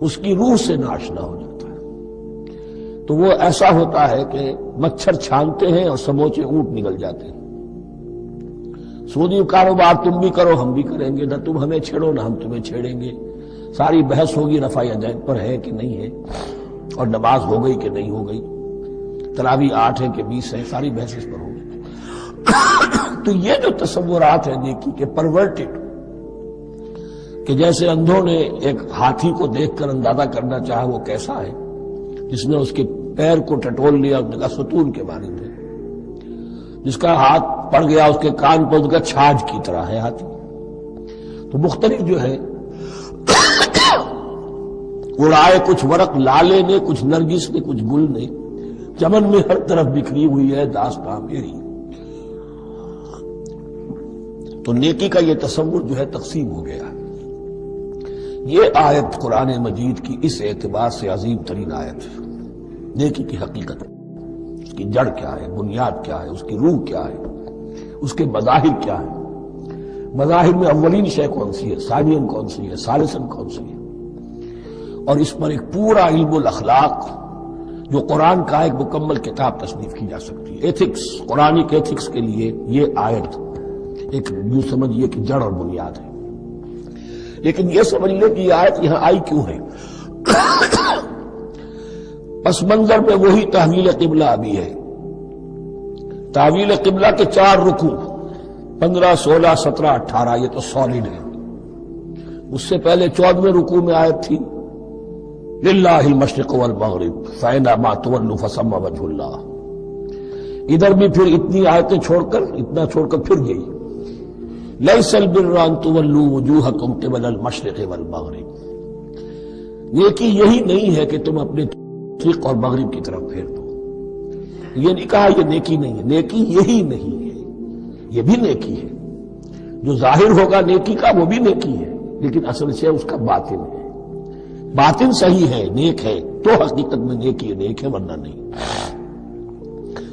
اس کی روح سے ناشنا ہو جاتا ہے۔ تو وہ ایسا ہوتا ہے کہ مچھر چھانتے ہیں اور سموچے اونٹ نکل جاتے ہیں۔ سودی کاروبار تم بھی کرو ہم بھی کریں گے، نہ تم ہمیں چھیڑو نہ ہم تمہیں چھیڑیں گے، ساری بحث ہوگی رفع یدین پر ہے کہ نہیں ہے، اور نماز ہو گئی کہ نہیں ہو گئی، تراویح 8 ہے کہ 20 ہے، ساری بحث اس پر ہوگی۔ تو یہ جو تصورات ہیں نیکی کے پرورٹڈ، کہ جیسے اندھوں نے ایک ہاتھی کو دیکھ کر اندازہ کرنا چاہا وہ کیسا ہے، جس نے اس کے پیر کو ٹٹول لیا، اس نے کہا ستون کے مانند ہے، جس کا ہاتھ پڑ گیا اس کے کان پر، اس کا چھاج کی طرح ہے ہاتھی۔ تو مختلف جو ہے اڑائے کچھ ورق لالے نے، کچھ نرگس نے، کچھ گل نے، چمن میں ہر طرف بکھری ہوئی ہے داستاں میری۔ تو نیکی کا یہ تصور جو ہے تقسیم ہو گیا۔ یہ آیت قرآن مجید کی اس اعتبار سے عظیم ترین آیت ہے، نیکی کی حقیقت، اس کی جڑ کیا ہے، بنیاد کیا ہے، اس کی روح کیا ہے، اس کے مظاہر کیا ہے، مظاہر میں اولین شے کون سی ہے، ثانین کون سی ہے، ثالثاً کون سی ہے، اور اس پر ایک پورا علم الاخلاق جو قرآن کا ایک مکمل کتاب تصنیف کی جا سکتی ہے۔ ایتھکس، قرآنک ایتھکس کے لیے یہ آیت ایک یوں سمجھیے کہ جڑ اور بنیاد ہے۔ لیکن یہ سمجھ لیں کہ یہ آیت یہاں آئی کیوں ہے۔ پس منظر میں وہی تحویل قبلہ ابھی ہے۔ تحویل قبلہ کے 4 رکوع 15، 16، 17، 18 یہ تو سالڈ ہے۔ اس سے پہلے 14ویں رکوع میں آیت تھی للہ المشرق والمغرب فأینما تولوا فثم وجہ اللہ۔ ادھر بھی پھر اتنی آیتیں چھوڑ کر، اتنا چھوڑ کر پھر گئی لیس البر ان تولوا وجوہکم قبل المشرق والمغرب۔ نیکی یہی نہیں ہے کہ تم اپنے مشرق اور مغرب کی طرف پھیر دو۔ یہ نہیں کہا یہ نیکی نہیں ہے، نیکی یہی نہیں ہے، یہ بھی نیکی ہے۔ جو ظاہر ہوگا نیکی کا وہ بھی نیکی ہے، لیکن اصل سے اس کا باطن ہے۔ باطن صحیح ہے، نیک ہے، تو حقیقت میں نیکی نیک ہے، ورنہ نہیں۔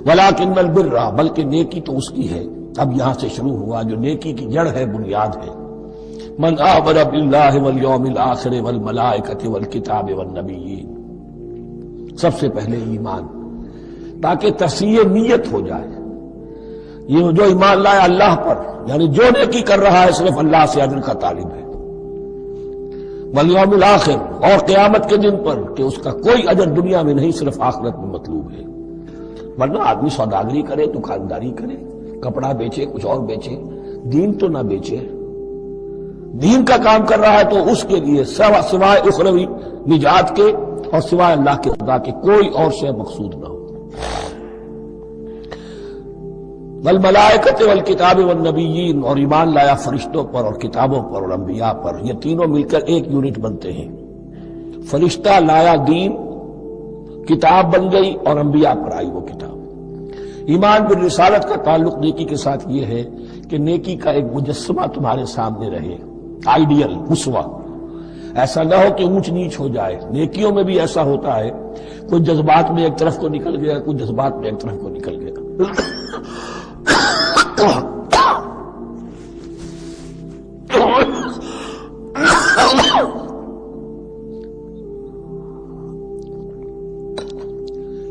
ولیکن البر، بلکہ نیکی تو اس کی ہے۔ اب یہاں سے شروع ہوا جو نیکی کی جڑ ہے، بنیاد ہے۔ من آمن باللہ والیوم الآخر والملائکۃ والکتاب والنبیین، سب سے پہلے ایمان، تاکہ تصحیح نیت ہو جائے۔ یہ جو ایمان لائے اللہ پر، یعنی جو نیکی کر رہا ہے صرف اللہ سے اجر کا طالب ہے، والیوم الآخر، اور قیامت کے دن پر کہ اس کا کوئی اجر دنیا میں نہیں، صرف آخرت میں مطلوب ہے۔ ورنہ آدمی سوداگری کرے، دکانداری کرے، کپڑا بیچے، کچھ اور بیچے، دین تو نہ بیچے۔ دین کا کام کر رہا ہے تو اس کے لیے سوائے اخروی نجات کے اور سوائے اللہ کے خدا کے کوئی اور شے مقصود نہ ہو۔ والملائکۃ والکتاب والنبیین، اور ایمان لایا فرشتوں پر اور کتابوں پر اور انبیاء پر۔ یہ تینوں مل کر ایک یونٹ بنتے ہیں۔ فرشتہ لایا دین، کتاب بن گئی، اور انبیاء پر آئی وہ کتاب۔ ایمان بالرسالت کا تعلق نیکی کے ساتھ یہ ہے کہ نیکی کا ایک مجسمہ تمہارے سامنے رہے، آئیڈیل، اسوہ۔ ایسا نہ ہو کہ اونچ نیچ ہو جائے۔ نیکیوں میں بھی ایسا ہوتا ہے، کوئی جذبات میں ایک طرف کو نکل گیا، کوئی جذبات میں ایک طرف کو نکل گیا۔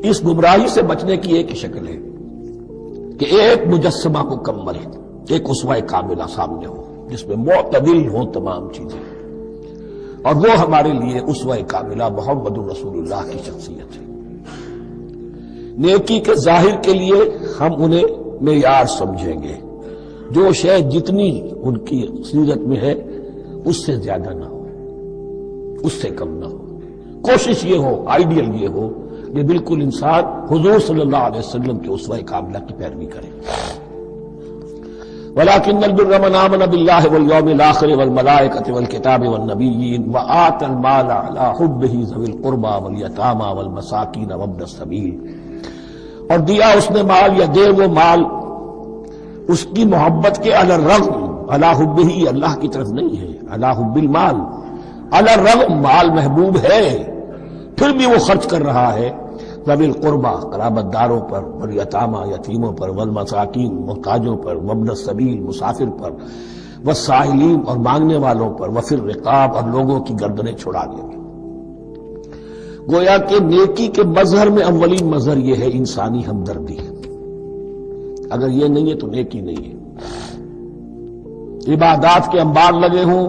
اس گمراہی سے بچنے کی ایک شکل ہے کہ ایک مجسمہ مکمل، ایک اسوہ کاملہ سامنے ہو جس میں معتدل ہو تمام چیزیں، اور وہ ہمارے لیے اسوہ کاملہ محمد رسول اللہ کی شخصیت ہے۔ نیکی کے ظاہر کے لیے ہم انہیں معیار سمجھیں گے، جو شے جتنی ان کی سیرت میں ہے اس سے زیادہ نہ ہو، اس سے کم نہ ہو۔ کوشش یہ ہو، آئیڈیل یہ ہو کہ بالکل انسان حضور صلی اللہ علیہ وسلم کے اسوہ کاملہ کی پیروی کرے۔ ولیکن البر من آمن باللہ والیوم الآخر والملائکۃ والکتاب والنبیین وآتى المال علی حبہ ذوی القربى والیتامى والمساکین وابن السبیل، اور دیا اس نے مال یا دے وہ مال اس کی محبت کے علی الرغم، علی حبہ اللہ کی طرف نہیں ہے، علی حب المال، علی الرغم مال محبوب ہے پھر بھی وہ خرچ کر رہا ہے، ذوی القربہ قرابت داروں پر، والیتامى یتیموں پر، والمساکین محتاجوں پر، وابن السبیل مسافر پر، والسائلین اور مانگنے والوں پر، وفی الرقاب اور لوگوں کی گردنیں چھڑانے میں۔ گویا کہ نیکی کے مظہر میں اولین مظہر یہ ہے انسانی ہمدردی. اگر یہ نہیں ہے تو نیکی نہیں ہے. عبادات کے انبار لگے ہوں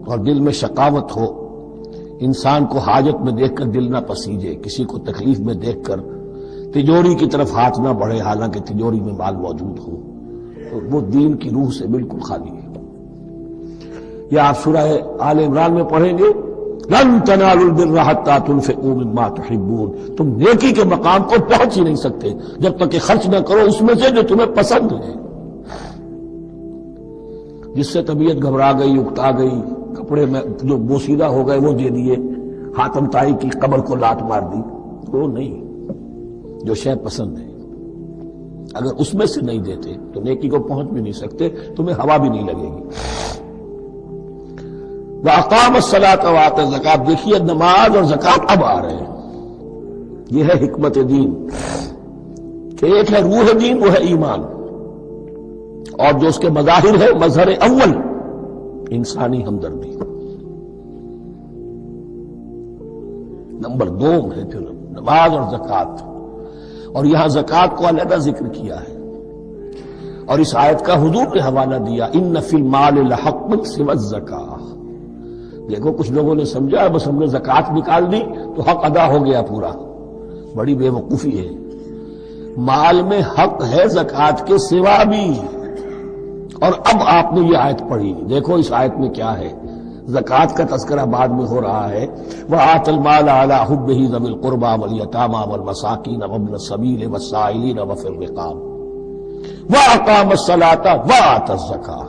اور دل میں شقاوت ہو، انسان کو حاجت میں دیکھ کر دل نہ پسیجے، کسی کو تکلیف میں دیکھ کر تجوری کی طرف ہاتھ نہ بڑھے حالانکہ تجوری میں مال موجود ہو، تو وہ دین کی روح سے بالکل خالی ہے. یہ آپ سورہ آل عمران میں پڑھیں گے، لن تنالوا البر حتى تنفقوا مما تحبون. تم نیکی کے مقام کو پہنچ ہی نہیں سکتے جب تک کہ خرچ نہ کرو اس میں سے جو تمہیں پسند ہے. جس سے طبیعت گھبرا گئی، اکتا گئی، کپڑے میں جو بوسیدہ ہو گئے وہ دے دیے، حاتم طائی کی قبر کو لات مار دی، وہ نہیں. جو شے پسند ہے اگر اس میں سے نہیں دیتے تو نیکی کو پہنچ بھی نہیں سکتے، تمہیں ہوا بھی نہیں لگے گی. وَأَقَامَ الصَّلَاةَ وَآتَى الزَّكَاةَ. دیکھیے نماز اور زکوٰۃ اب آ رہے ہیں. یہ ہے حکمت دین کہ ایک ہے روح دین، وہ ہے ایمان، اور جو اس کے مظاہر ہے مظہر اول انسانی ہمدردی. نمبر 2 ہے پھر نماز اور زکوٰۃ، اور یہاں زکوٰۃ کو علیحدہ ذکر کیا ہے اور اس آیت کا حضور نے حوالہ دیا، ان فی المال لحق سوى الزکاۃ. دیکھو کچھ لوگوں نے سمجھا بس ہم نے زکوٰۃ نکال دی تو حق ادا ہو گیا پورا. بڑی بے وقوفی ہے. مال میں حق ہے زکوٰۃ کے سوا بھی. اور اب آپ نے یہ آیت پڑھی، دیکھو اس آیت میں کیا ہے. زکوٰۃ کا تذکرہ بعد میں ہو رہا ہے، وَآتَى الْمَالَ عَلَىٰ حُبِّهِ ذَوِي الْقُرْبَىٰ وَالْيَتَامَىٰ وَالْمَسَاكِينَ وَابْنَ السَّبِيلِ وَالسَّائِلِينَ وَفِي الرِّقَابِ وَأَقَامَ الصَّلَاةَ وَآتَى الزَّكَاةَ.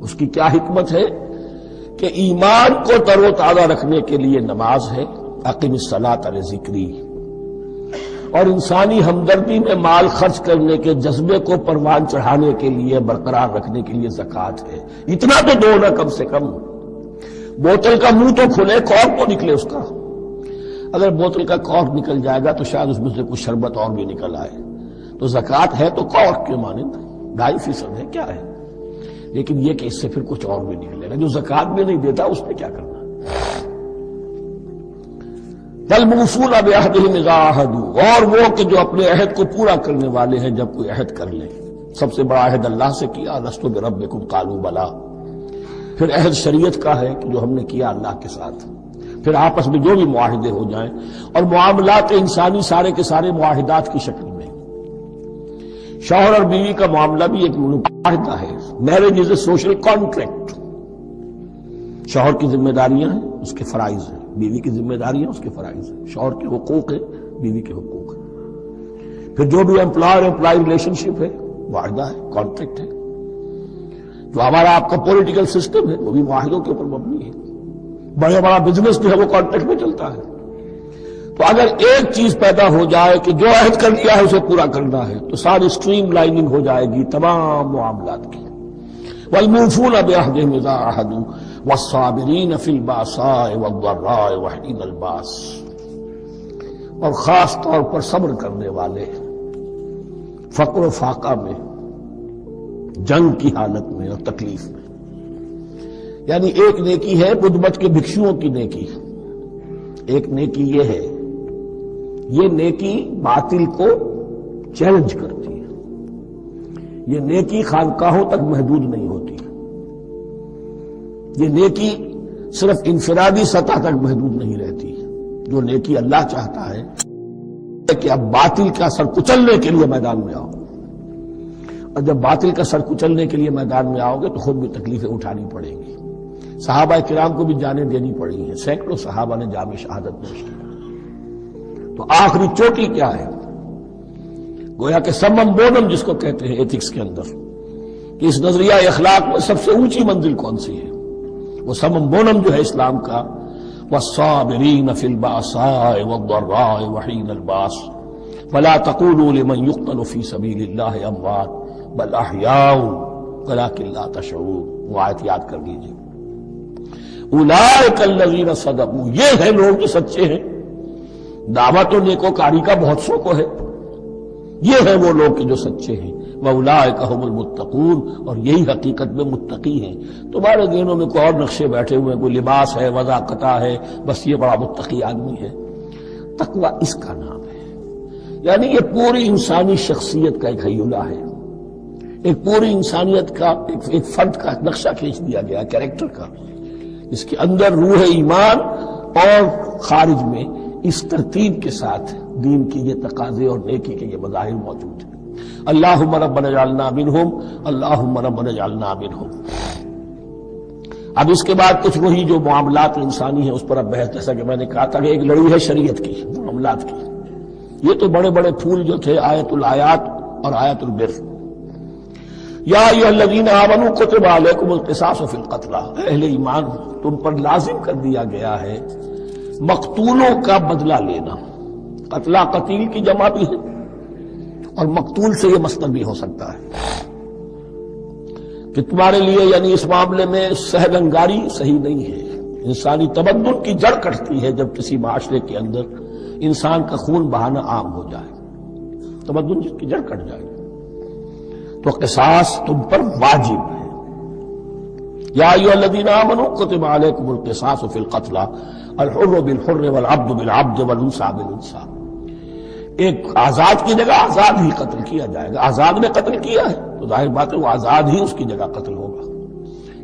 اس کی کیا حکمت ہے کہ ایمان کو تر و تازہ رکھنے کے لیے نماز ہے، اقم الصلاۃ لذکری، اور انسانی ہمدردی میں مال خرچ کرنے کے جذبے کو پروان چڑھانے کے لیے برقرار رکھنے کے لیے زکوٰۃ ہے. اتنا تو دو نا کم سے کم. بوتل کا منہ تو کھلے، کارک تو نکلے اس کا. اگر بوتل کا کارک نکل جائے گا تو شاید اس میں سے کچھ شربت اور بھی نکل آئے. تو زکوٰۃ ہے تو کارک کے مانند 2.5% ہے، کیا ہے، لیکن یہ کہ اس سے پھر کچھ اور بھی نکلے گا. جو زکوٰۃ بھی نہیں دیتا اس نے کیا کرنا. وَالْمُوفُونَ بِعَهْدِهِمْ إِذَا عَاهَدُوا، اور وہ کہ جو اپنے عہد کو پورا کرنے والے ہیں جب کوئی عہد کر لیں. سب سے بڑا عہد اللہ سے کیا، لَسْتُ بِرَبِّكُمْ قَالُوا بَلَىٰ. پھر عہد شریعت کا ہے کہ جو ہم نے کیا اللہ کے ساتھ. پھر آپس میں جو بھی معاہدے ہو جائیں، اور معاملات انسانی سارے کے سارے معاہدات کی شکل میں. شوہر اور بیوی کا معاملہ بھی ایک معاہدہ ہے. Marriage is a social contract. شوہر کی ذمہ داریاں ہیں، اس کے فرائض ہیں. بیوی کی ذمہ داریاں اس کے فرائض ہیں. شوہر کے حقوق ہیں، بیوی کے حقوق ہیں. پھر جو بھی امپلائر امپلائی ریلیشن شپ ہے، معاہدہ ہے، کانٹریکٹ ہے. جو ہمارا آپ کا پولیٹیکل سسٹم ہے وہ بھی معاہدوں کے اوپر مبنی ہے. بڑا بزنس جو ہے وہ کانٹریکٹ میں چلتا ہے. تو اگر ایک چیز پیدا ہو جائے کہ جو عہد کر لیا ہے اسے پورا کرنا ہے تو ساری اسٹریم لائننگ ہو جائے گی تمام معاملات کی. وَالْمُوفُونَ بِعَهْدِهِمْ إِذَا عَاهَدُوا وَالصَّابِرِينَ فِي الْبَأْسَاءِ وَالضَّرَّاءِ وَحِينَ الْبَأْسِ، اور خاص طور پر صبر کرنے والے فقر و فاقہ میں، جنگ کی حالت میں اور تکلیف میں. یعنی ایک نیکی ہے بدھ مت کے بھکشوؤں کی نیکی. ایک نیکی یہ ہے، یہ نیکی باطل کو چیلنج کرتی ہے. یہ نیکی خانقاہوں تک محدود نہیں ہوتی. یہ نیکی صرف انفرادی سطح تک محدود نہیں رہتی. جو نیکی اللہ چاہتا ہے کہ اب باطل کا سر کچلنے کے لیے میدان میں آؤ، اور جب باطل کا سر کچلنے کے لیے میدان میں آؤ گے تو خود بھی تکلیفیں اٹھانی پڑیں گی. صحابہ کرام کو بھی جانیں دینی پڑی ہیں. سینکڑوں صحابہ نے جام شہادت پیش کی. تو آخری چوٹی کیا ہے؟ گویا کہ سمم بونم جس کو کہتے ہیں ایتھکس کے اندر، کہ اس نظریہ اخلاق میں سب سے اونچی منزل کون سی ہے؟ وہ سمم بونم جو ہے اسلام کا، وَالصَّابِرِينَ فِي الْبَأْسَاءِ وَالضَّرَّاءِ وَحِينَ الْبَأْسِ وَلَا تَقُولُوا لِمَنْ يُقْتَلُ فِي سَبِيلِ اللَّهِ أَمْوَاتٌ بَلْ أَحْيَاءٌ وَلَٰكِن لَا تَشْعُرُونَ. وہ آیت یاد کر لیجیے. اولئک الذین صدقوا، یہ ہے لوگ جو سچے ہیں. دعوت و نیکوکاری کا بہت سو کو ہے. یہ ہے وہ لوگ کہ جو سچے ہیں. وَأُولَٰئِكَ هُمُ الْمُتَّقُونَ، اور یہی حقیقت میں متقی ہیں۔ تمہارے ذہنوں میں کوئی اور نقشے بیٹھے ہوئے ہیں، کوئی لباس ہے، وضاقتہ ہے، بس یہ بڑا متقی آدمی ہے۔ تقویٰ اس کا نام ہے، یعنی یہ پوری انسانی شخصیت کا ایک ہیولہ ہے، ایک پوری انسانیت کا ایک فرد کا نقشہ کھینچ دیا گیا کیریکٹر کا، اس کے اندر روح ایمان اور خارج میں اس ترتیب کے ساتھ دین کی یہ تقاضے اور نیکی کے یہ مظاہر موجود ہیں۔ اللہم ربنا اجعلنا منہم، اللہم ربنا اجعلنا منہم۔ اب اس کے بعد کچھ وہی جو معاملات انسانی ہیں اس پر اب بحث، جیسا کہ میں نے کہا تھا کہ ایک لڑی ہے شریعت کی معاملات کی۔ یہ تو بڑے بڑے پھول جو تھے آیت الآیات اور آیت البر، یا ایھا الذین آمنوا کتب علیکم القصاص فی القتلی، اہل ایمان تم پر لازم کر دیا گیا ہے مقتولوں کا بدلہ لینا۔ قتلہ قتیل کی جمع بھی ہے، اور مقتول سے یہ مصدر بھی ہو سکتا ہے کہ تمہارے لیے یعنی اس معاملے میں سہل انگاری صحیح نہیں ہے۔ انسانی تمدن کی جڑ کٹتی ہے جب کسی معاشرے کے اندر انسان کا خون بہانا عام ہو جائے، تمدن جس کی جڑ کٹ جائے، تو قصاص تم پر واجب ہے۔ یا ایھا الذین آمنوا کتب علیکم القصاص فی القتلی الحر بالحر والعبد بالعبد والانثى بالانثى، ایک آزاد کی جگہ آزاد ہی قتل کیا جائے گا۔ آزاد نے قتل کیا ہے تو ظاہر بات ہے وہ آزاد ہی اس کی جگہ قتل ہوگا۔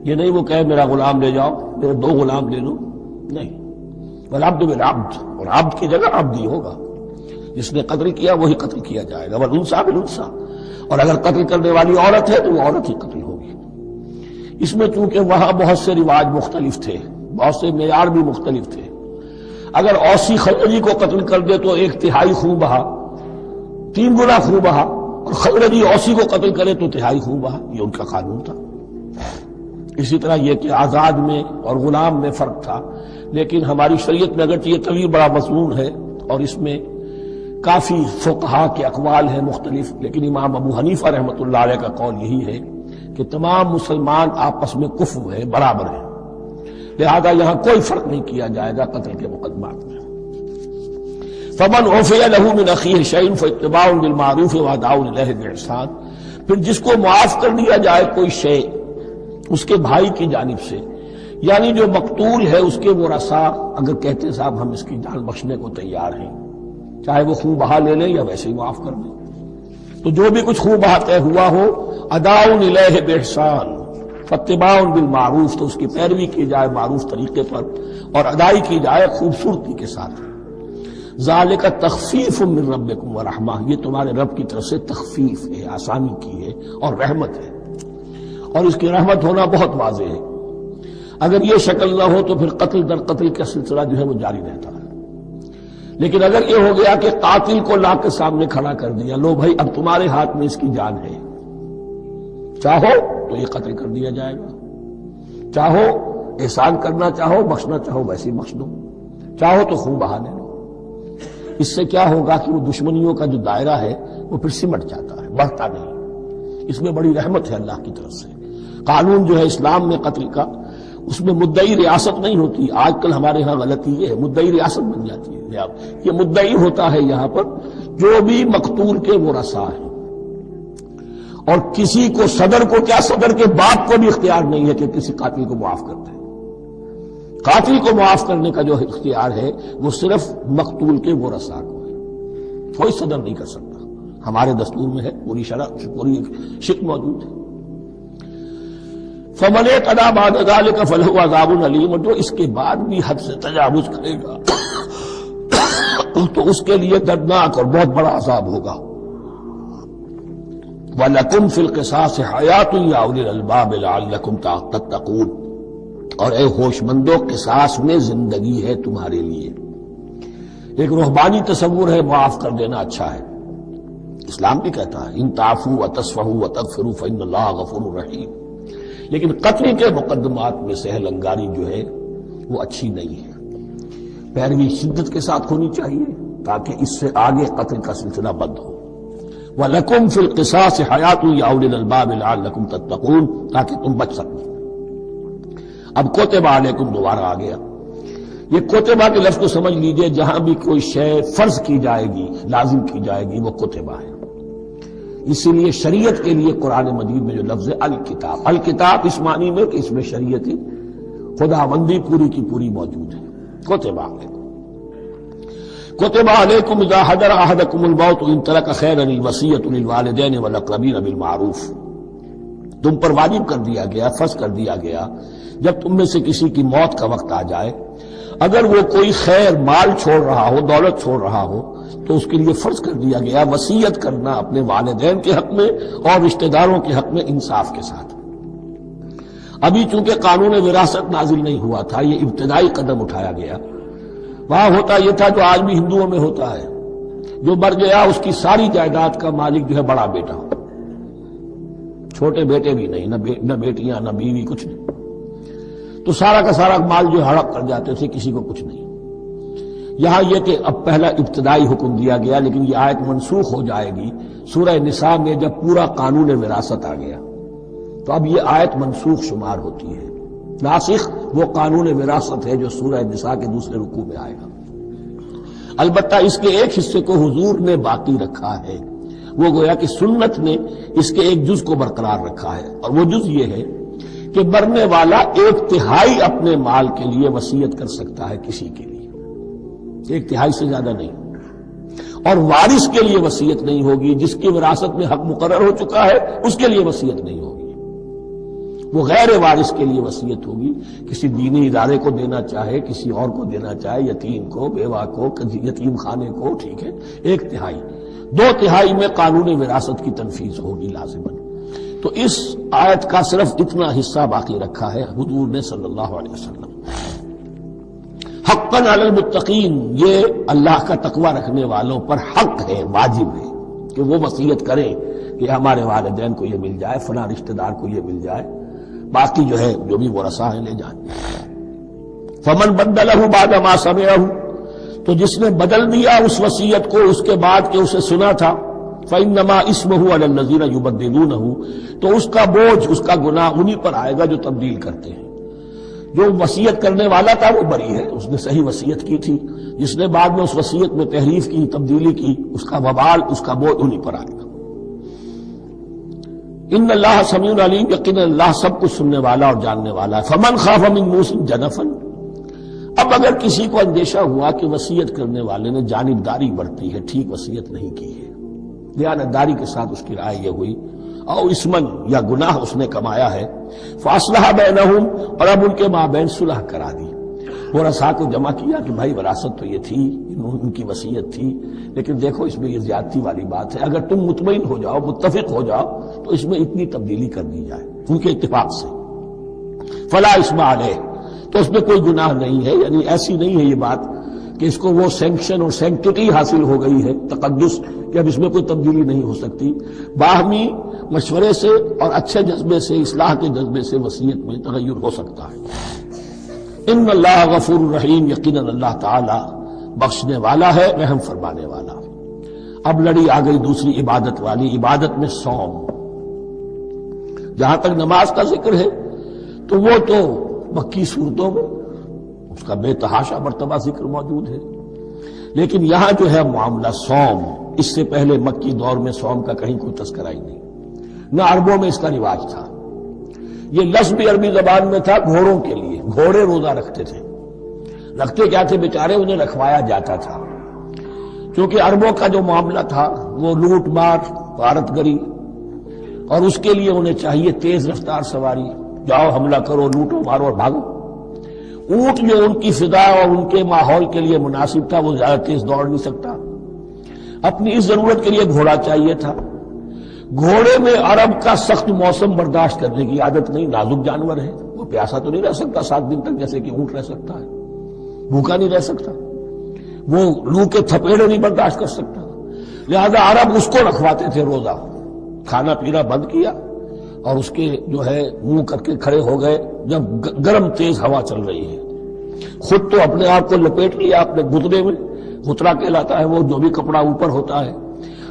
یہ نہیں وہ کہے میرا غلام لے جاؤ، میرے 2 غلام لے لو، نہیں، والعبد بالعبد، اور عبد کی جگہ عبد ہی ہوگا، جس نے قتل کیا وہی قتل کیا جائے گا، والانثى بالانثى، اور اگر قتل کرنے والی عورت ہے تو وہ عورت ہی قتل ہوگی۔ اس میں چونکہ وہاں بہت سے رواج مختلف تھے، بہت سے معیار بھی مختلف تھے۔ اگر اوسی خزرجی کو قتل کر دے تو 1/3 خون بہا، 3 گنا خون بہا، اور خزرجی اوسی کو قتل کرے تو 1/3 خون بہا، یہ ان کا قانون تھا۔ اسی طرح یہ کہ آزاد میں اور غلام میں فرق تھا، لیکن ہماری شریعت میں اگرچہ یہ طویل بڑا مضمون ہے اور اس میں کافی فقہا کے اقوال ہیں مختلف، لیکن امام ابو حنیفہ رحمۃ اللہ علیہ کا قول یہی ہے کہ تمام مسلمان آپس میں کفو ہے، برابر ہیں، لہذا یہاں کوئی فرق نہیں کیا جائے گا قتل کے مقدمات میں۔ فمن عفی لہ من اخیہ شیء فاتباع بالمعروف واداء الیہ باحسان، پھر جس کو معاف کر دیا جائے کوئی شے اس کے بھائی کی جانب سے، یعنی جو مقتول ہے اس کے ورثاء اگر کہتے ہیں صاحب ہم اس کی جان بخشنے کو تیار ہیں، چاہے وہ خون بہا لے لیں یا ویسے ہی معاف کر دیں، تو جو بھی کچھ خون بہا طے ہوا ہو اداء الیہ باحسان فاتباع بالمعروف، تو اس کی پیروی کی جائے معروف طریقے پر اور ادائی کی جائے خوبصورتی کے ساتھ۔ ذالک تخفیف من ربکم ورحمہ، یہ تمہارے رب کی طرف سے تخفیف ہے، آسانی کی ہے اور رحمت ہے، اور اس کی رحمت ہونا بہت واضح ہے۔ اگر یہ شکل نہ ہو تو پھر قتل در قتل کا سلسلہ جو ہے وہ جاری رہتا ہے، لیکن اگر یہ ہو گیا کہ قاتل کو لا کے سامنے کھڑا کر دیا، لو بھائی اب تمہارے ہاتھ میں اس کی جان ہے، چاہو تو یہ قتل کر دیا جائے گا، چاہو احسان کرنا چاہو بخشنا چاہو ویسے ہی بخش دو، چاہو تو خون بہا لے لو۔ اس سے کیا ہوگا کہ وہ دشمنیوں کا جو دائرہ ہے وہ پھر سمٹ جاتا ہے، بڑھتا نہیں۔ اس میں بڑی رحمت ہے اللہ کی طرف سے۔ قانون جو ہے اسلام میں قتل کا، اس میں مدعی ریاست نہیں ہوتی۔ آج کل ہمارے ہاں غلطی یہ ہے، مدعی ریاست بن جاتی ہے۔ یہ مدعی ہوتا ہے یہاں پر جو بھی مقتول کے ورثاء ہیں، اور کسی کو صدر کو کیا صدر کے باپ کو بھی اختیار نہیں ہے کہ کسی قاتل کو معاف کر دے۔ قاتل کو معاف کرنے کا جو اختیار ہے وہ صرف مقتول کے ورثاء کو ہے، کوئی صدر نہیں کر سکتا۔ ہمارے دستور میں ہے، پوری شرع پوری شک موجود ہے۔ فمن اعتدی بعد ذلک فلہ عذاب علیم، جو اس کے بعد بھی حد سے تجاوز کرے گا تو اس کے لیے دردناک اور بہت بڑا عذاب ہوگا۔ وَلَكُمْ فِي الْقِصَاصِ حَيَاةٌ يَا أُولِي الْأَلْبَابِ لَعَلَّكُمْ تَتَّقُونَ، اور اے ہوش مندو قصاص میں زندگی ہے تمہارے لیے۔ ایک روحانی تصور ہے معاف کر دینا اچھا ہے، اسلام بھی کہتا ہے ان تعفوا وتصفحوا وتغفروا فإن اللہ غفور رحیم، لیکن قتل کے مقدمات میں سہل انگاری جو ہے وہ اچھی نہیں ہے، پیروی شدت کے ساتھ ہونی چاہیے تاکہ اس سے آگے قتل کا سلسلہ بند ہو۔ وَلَكُمْ فِي الْقِصَاصِ حَيَاةٌ يَا أُولِي الْأَلْبَابِ لَعَلَّكُمْ تَتَّقُونَ، تاکہ تم بچ سکو۔ اب کوتبہ علیکم دوبارہ آ گیا۔ یہ کوتبہ کے لفظ کو سمجھ لیجئے، جہاں بھی کوئی شے فرض کی جائے گی، لازم کی جائے گی، وہ کوتبہ ہے۔ اسی لیے شریعت کے لیے قرآن مجید میں جو لفظ ہے الکتاب، الکتاب اس معنی میں کہ اس میں شریعتی خداوندی پوری کی پوری موجود ہے۔ کتب علیکم اذا حضر احدکم الموت ان ترک خیرا الوصیۃ للوالدین والاقربین بالمعروف، تم پر واجب کر دیا گیا، فرض کر دیا گیا جب تم میں سے کسی کی موت کا وقت آ جائے، اگر وہ کوئی خیر مال چھوڑ رہا ہو، دولت چھوڑ رہا ہو، تو اس کے لیے فرض کر دیا گیا وصیت کرنا اپنے والدین کے حق میں اور رشتہ داروں کے حق میں انصاف کے ساتھ۔ ابھی چونکہ قانون وراثت نازل نہیں ہوا تھا، یہ ابتدائی قدم اٹھایا گیا۔ وہاں ہوتا یہ تھا جو آج بھی ہندوؤں میں ہوتا ہے، جو مر گیا اس کی ساری جائیداد کا مالک جو ہے بڑا بیٹا، چھوٹے بیٹے بھی نہیں، نہ بیٹیاں نہ بیوی، کچھ نہیں، تو سارا کا سارا مال جو ہڑپ کر جاتے تھے، کسی کو کچھ نہیں۔ یہاں یہ کہ اب پہلا ابتدائی حکم دیا گیا، لیکن یہ آیت منسوخ ہو جائے گی سورہ نساء میں جب پورا قانون وراثت آ گیا، تو اب یہ آیت منسوخ شمار ہوتی ہے۔ ناسخ وہ قانون وراثت ہے جو سورہ نساء کے دوسرے رکوع میں آئے گا۔ البتہ اس کے ایک حصے کو حضور نے باقی رکھا ہے، وہ گویا کہ سنت نے اس کے ایک جز کو برقرار رکھا ہے، اور وہ جز یہ ہے کہ مرنے والا 1/3 اپنے مال کے لیے وصیت کر سکتا ہے کسی کے لیے، 1/3 سے زیادہ نہیں، اور وارث کے لیے وصیت نہیں ہوگی، جس کی وراثت میں حق مقرر ہو چکا ہے اس کے لیے وصیت نہیں ہوگی، وہ غیر وارث کے لیے وصیت ہوگی، کسی دینی ادارے کو دینا چاہے، کسی اور کو دینا چاہے، یتیم کو، بیوہ کو، یتیم خانے کو، ٹھیک ہے، 1/3، 2/3 میں قانون وراثت کی تنفیذ ہوگی لازماً۔ تو اس آیت کا صرف اتنا حصہ باقی رکھا ہے حضور نے صلی اللہ علیہ وسلم۔ حقاً علی المتقین، یہ اللہ کا تقوی رکھنے والوں پر حق ہے، واجب ہے کہ وہ وصیت کریں کہ ہمارے والدین کو یہ مل جائے، فلاں رشتہ دار کو یہ مل جائے، باقی جو ہے جو بھی ورثاء ہیں لے جائیں۔ فمن بدلہ بعد ما سمعہ، تو جس نے بدل دیا اس وصیت کو اس کے بعد کہ اسے سنا تھا، فإنما اسمہ علی الذین یبدلونہ، تو اس کا بوجھ، اس کا گناہ انہی پر آئے گا جو تبدیل کرتے ہیں۔ جو وصیت کرنے والا تھا وہ بری ہے، اس نے صحیح وصیت کی تھی، جس نے بعد میں اس وصیت میں تحریف کی، تبدیلی کی، اس کا وبال، اس کا بوجھ انہی پر آئے گا۔ ان اللہ سمیع علیم، یقینا اللہ سب کچھ سننے والا اور جاننے والا ہے۔ فمن خاف من موص جنفا، اب اگر کسی کو اندیشہ ہوا کہ وصیت کرنے والے نے جانبداری برتی ہے، ٹھیک وصیت نہیں کی ہے، دیانتداری کے ساتھ اس کی رائے یہ ہوئی، او اسمن، یا گناہ اس نے کمایا ہے، فاصلح بینہم، اور اب ان کے مابین صلح کرا دی، ورثاء کو جمع کیا کہ بھائی وراثت تو یہ تھی، ان کی وصیت تھی، لیکن دیکھو اس میں یہ زیادتی والی بات ہے، اگر تم مطمئن ہو جاؤ، متفق ہو جاؤ، تو اس میں اتنی تبدیلی کر دی جائے ان کے اتفاق سے، فلا اسم علیہ، تو اس میں کوئی گناہ نہیں ہے، یعنی ایسی نہیں ہے یہ بات کہ اس کو وہ سینکشن اور سینکٹی حاصل ہو گئی ہے، تقدس، کہ اب اس میں کوئی تبدیلی نہیں ہو سکتی، باہمی مشورے سے اور اچھے جذبے سے، اصلاح کے جذبے سے وصیت میں تغیر ہو سکتا ہے۔ ان اللہ غفور الرحیم، یقیناً اللہ تعالی بخشنے والا ہے، رحم فرمانے والا۔ اب لڑی آ گئی دوسری عبادت والی، عبادت میں صوم۔ جہاں تک نماز کا ذکر ہے تو وہ تو مکی صورتوں میں اس کا بے تحاشا مرتبہ ذکر موجود ہے، لیکن یہاں جو ہے معاملہ صوم، اس سے پہلے مکی دور میں صوم کا کہیں کوئی تذکرہ ہی نہیں، نہ عربوں میں اس کا رواج تھا۔ یہ لفظ بھی عربی زبان میں تھا گھوڑوں کے لیے، گھوڑے روزہ رکھتے تھے، رکھتے کیا تھے بیچارے، انہیں رکھوایا جاتا تھا، کیونکہ عربوں کا جو معاملہ تھا وہ لوٹ مار، غارت گری، اور اس کے لیے انہیں چاہیے تیز رفتار سواری، جاؤ حملہ کرو، لوٹو مارو اور بھاگو۔ اونٹ جو ان کی فضا اور ان کے ماحول کے لیے مناسب تھا، وہ زیادہ تیز دوڑ نہیں سکتا، اپنی اس ضرورت کے لیے گھوڑا چاہیے تھا۔ گھوڑے میں عرب کا سخت موسم برداشت کرنے کی عادت نہیں، نازک جانور ہے، وہ پیاسا تو نہیں رہ سکتا 7 دن تک جیسے کہ اونٹ رہ سکتا ہے، بھوکا نہیں رہ سکتا، وہ لو کے تھپیڑے نہیں برداشت کر سکتا، لہذا عرب اس کو رکھواتے تھے روزہ، کھانا پینا بند کیا اور اس کے جو ہے منہ کر کے کھڑے ہو گئے جب گرم تیز ہوا چل رہی ہے، خود تو اپنے آپ کو لپیٹ لیا اپنے گھٹنے میں، گھٹنا کہلاتا ہے وہ جو بھی کپڑا اوپر ہوتا ہے،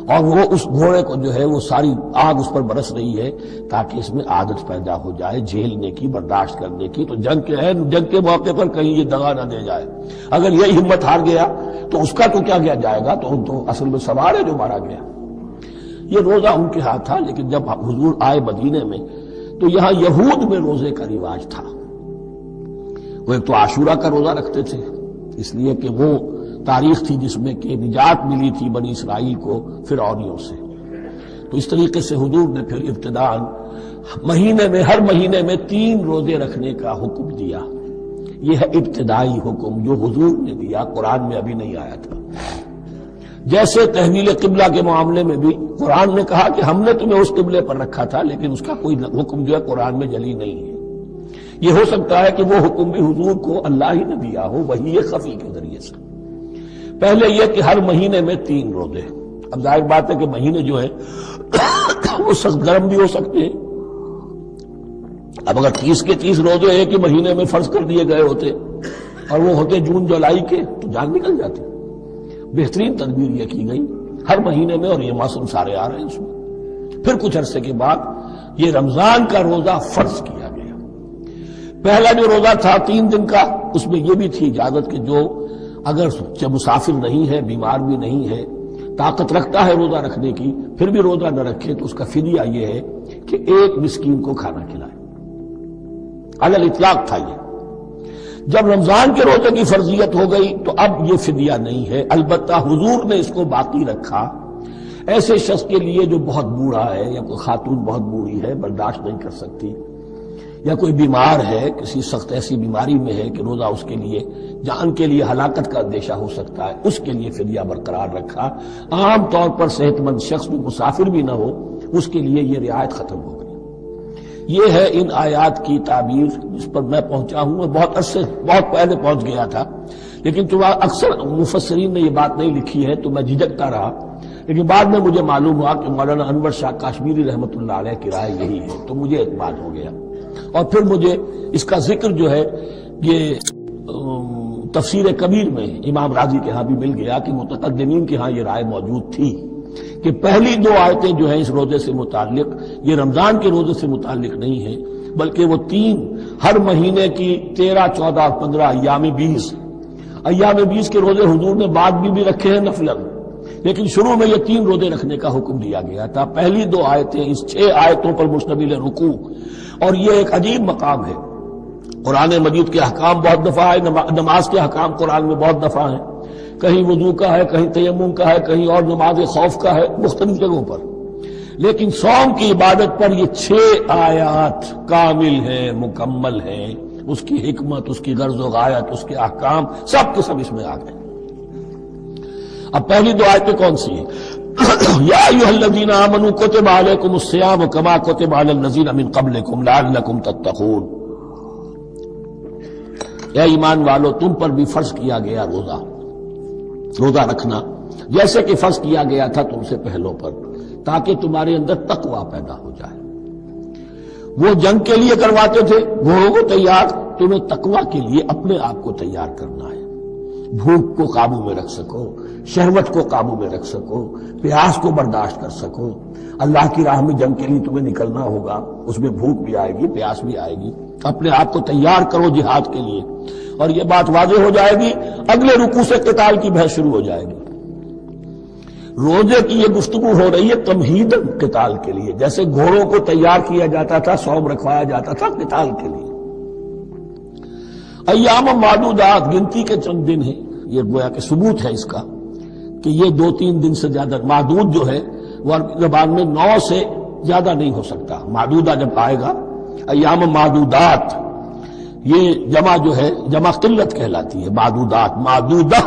اور وہ اس گھوڑے کو جو ہے وہ ساری آگ اس پر برس رہی ہے تاکہ اس میں عادت پیدا ہو جائے جھیلنے کی، برداشت کرنے کی، تو جنگ کے موقع پر کہیں یہ دغا نہ دے جائے، اگر یہ ہمت ہار گیا تو اس کا تو کیا کیا جائے گا، تو اصل میں سوار ہے جو مارا گیا۔ یہ روزہ ان کے ہاتھ تھا، لیکن جب حضور آئے مدینے میں تو یہاں یہود میں روزے کا رواج تھا۔ وہ ایک تو عاشورہ کا روزہ رکھتے تھے، اس لیے کہ وہ تاریخ تھی جس میں کہ نجات ملی تھی بنی اسرائیل کو فرعونیوں سے۔ تو اس طریقے سے حضور نے پھر ابتداءً مہینے میں ہر مہینے میں 3 روزے رکھنے کا حکم دیا۔ یہ ہے ابتدائی حکم جو حضور نے دیا، قرآن میں ابھی نہیں آیا تھا۔ جیسے تحویل قبلہ کے معاملے میں بھی قرآن نے کہا کہ ہم نے تمہیں اس قبلے پر رکھا تھا، لیکن اس کا کوئی حکم جو ہے قرآن میں جلی نہیں ہے۔ یہ ہو سکتا ہے کہ وہ حکم بھی حضور کو اللہ ہی نے دیا ہو، وحی خفی کے ذریعے سے۔ پہلے یہ کہ ہر مہینے میں 3 روزے۔ اب ظاہر بات ہے کہ مہینے جو ہے وہ سخت گرم بھی ہو سکتے ہیں۔ اب اگر 30 کے 30 روزے ایک ہی مہینے میں فرض کر دیے گئے ہوتے اور وہ ہوتے جون جولائی کے تو جان نکل جاتی۔ بہترین تدبیر یہ کی گئی ہر مہینے میں، اور یہ موسم سارے آ رہے ہیں اس میں۔ پھر کچھ عرصے کے بعد یہ رمضان کا روزہ فرض کیا گیا۔ پہلا جو روزہ تھا 3 دن کا، اس میں یہ بھی تھی اجازت کہ جو اگر مسافر نہیں ہے، بیمار بھی نہیں ہے، طاقت رکھتا ہے روزہ رکھنے کی، پھر بھی روزہ نہ رکھے تو اس کا فدیہ یہ ہے کہ 1 مسکین کو کھانا کھلائے۔ علی الاطلاق تھا یہ۔ جب رمضان کے روزے کی فرضیت ہو گئی تو اب یہ فدیہ نہیں ہے، البتہ حضور نے اس کو باقی رکھا ایسے شخص کے لیے جو بہت بوڑھا ہے، یا کوئی خاتون بہت بوڑھی ہے برداشت نہیں کر سکتی، یا کوئی بیمار ہے، کسی سخت ایسی بیماری میں ہے کہ روزہ اس کے لیے جان کے لیے ہلاکت کا اندیشہ ہو سکتا ہے، اس کے لیے فدیہ برقرار رکھا۔ عام طور پر صحت مند شخص جو مسافر بھی نہ ہو اس کے لیے یہ رعایت ختم ہو گئی۔ یہ ہے ان آیات کی تعبیر جس پر میں پہنچا ہوں، بہت عرصے بہت پہلے پہنچ گیا تھا، لیکن چونکہ اکثر مفسرین نے یہ بات نہیں لکھی ہے تو میں جھجکتا رہا، لیکن بعد میں مجھے معلوم ہوا کہ مولانا انور شاہ کاشمیری رحمۃ اللہ علیہ کی رائے یہی ہے، تو مجھے اعتماد ہو گیا۔ اور پھر مجھے اس کا ذکر جو ہے یہ تفسیر کبیر میں امام راضی کے ہاں بھی مل گیا کہ متقدمین کے ہاں یہ رائے موجود تھی کہ پہلی 2 آیتیں جو ہیں اس روزے سے متعلق یہ رمضان کے روزے سے متعلق نہیں ہیں، بلکہ وہ 3 ہر مہینے کی 13، 14 اور 15 ایام 20 کے روزے حضور نے بعد بھی رکھے ہیں نفلاً، لیکن شروع میں یہ 3 روزے رکھنے کا حکم دیا گیا تھا۔ پہلی 2 آیتیں اس 6 آیتوں پر مشتمل رکوع، اور یہ ایک عجیب مقام ہے۔ قرآن مجید کے احکام بہت دفعہ ہے، نماز کے احکام قرآن میں بہت دفعہ ہیں، کہیں وضو کا ہے، کہیں تیمم کا ہے، کہیں اور نماز خوف کا ہے، مختلف جگہوں پر، لیکن صوم کی عبادت پر یہ 6 آیات کامل ہیں، مکمل ہیں، اس کی حکمت، اس کی غرض و غایت، اس کے احکام سب کے سب اس میں آ گئے۔ اب پہلی 2 آیتیں کون سی ہیں؟ یا ایھا الذین آمنوا کتب علیکم الصیام کما کتب علی الذین من قبلکم لعلکم تتقون۔ اے ایمان والو، تم پر بھی فرض کیا گیا روزہ رکھنا، جیسے کہ فرض کیا گیا تھا تم سے پہلوں پر، تاکہ تمہارے اندر تقویٰ پیدا ہو جائے۔ وہ جنگ کے لیے کرواتے تھے گھوڑوں کو تیار، تمہیں تقویٰ کے لیے اپنے آپ کو تیار کرنا ہے، بھوک کو قابو میں رکھ سکو، شہوت کو قابو میں رکھ سکو، پیاس کو برداشت کر سکو۔ اللہ کی راہ میں جنگ کے لیے تمہیں نکلنا ہوگا، اس میں بھوک بھی آئے گی، پیاس بھی آئے گی، اپنے آپ کو تیار کرو جہاد کے لیے۔ اور یہ بات واضح ہو جائے گی، اگلے رکوع سے قتال کی بحث شروع ہو جائے گی۔ روزے کی یہ گفتگو ہو رہی ہے تمہیداً قتال کے لیے، جیسے گھوڑوں کو تیار کیا جاتا تھا، صوم رکھوایا جاتا تھا قتال کے لیے۔ ایام معدودات، گنتی کے چند دن ہیں، یہ گویا کہ ثبوت ہے اس کا کہ یہ 2-3 دن سے زیادہ، معدود جو ہے وہ عربی زبان میں 9 سے زیادہ نہیں ہو سکتا۔ معدودہ جب آئے گا، ایام معدودات، یہ جمع جو ہے جمع قلت کہلاتی ہے۔ معدودات، معدودہ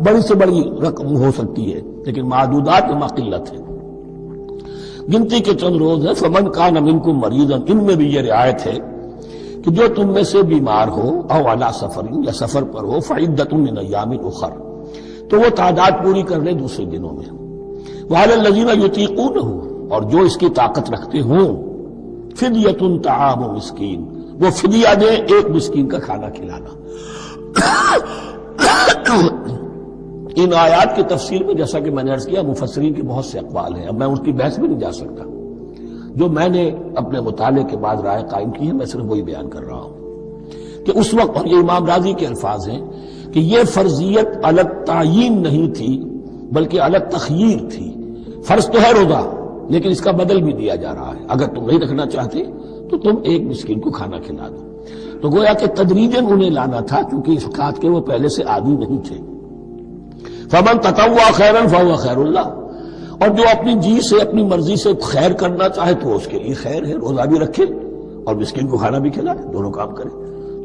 بڑی سے بڑی رقم ہو سکتی ہے، لیکن معدودات جمع قلت ہے۔ گنتی کے چند روز ہیں۔ فمن کان منکم مریضا، ان میں بھی یہ رعایت ہے کہ جو تم میں سے بیمار ہو، او علی سفر، یا سفر پر ہو، فعدۃ من ایام اخر، تو وہ تعداد پوری کر لے دوسرے دنوں میں۔ وعلی الذین یطیقونہ، اور جو اس کی طاقت رکھتے ہوں، فدیۃ طعام مسکین، وہ فدیہ دے 1 مسکین کا کھانا کھلانا۔ ان آیات کی تفسیر میں جیسا کہ میں نے عرض کیا مفسرین کے بہت سے اقوال ہیں، اب میں اس کی بحث میں نہیں جا سکتا، جو میں نے اپنے مطالعے کے بعد رائے قائم کی ہے میں صرف وہی بیان کر رہا ہوں کہ اس وقت، اور یہ امام راضی کے الفاظ ہیں کہ یہ فرضیت الگ تعیین نہیں تھی بلکہ الگ تخییر تھی۔ فرض تو ہے روزہ، لیکن اس کا بدل بھی دیا جا رہا ہے، اگر تم نہیں رکھنا چاہتے تو تم ایک مسکین کو کھانا کھلا دو۔ تو گویا کہ تدریجاً انہیں لانا تھا، کیونکہ اس بات کے وہ پہلے سے عادی نہیں تھے۔ فمن تطوع خیرا فهو خیر اللہ، اور جو اپنی جی سے اپنی مرضی سے خیر کرنا چاہے تو اس کے لیے خیر ہے، روزہ بھی رکھے اور مسکین کو کھانا بھی کھلائے، دونوں کام کرے،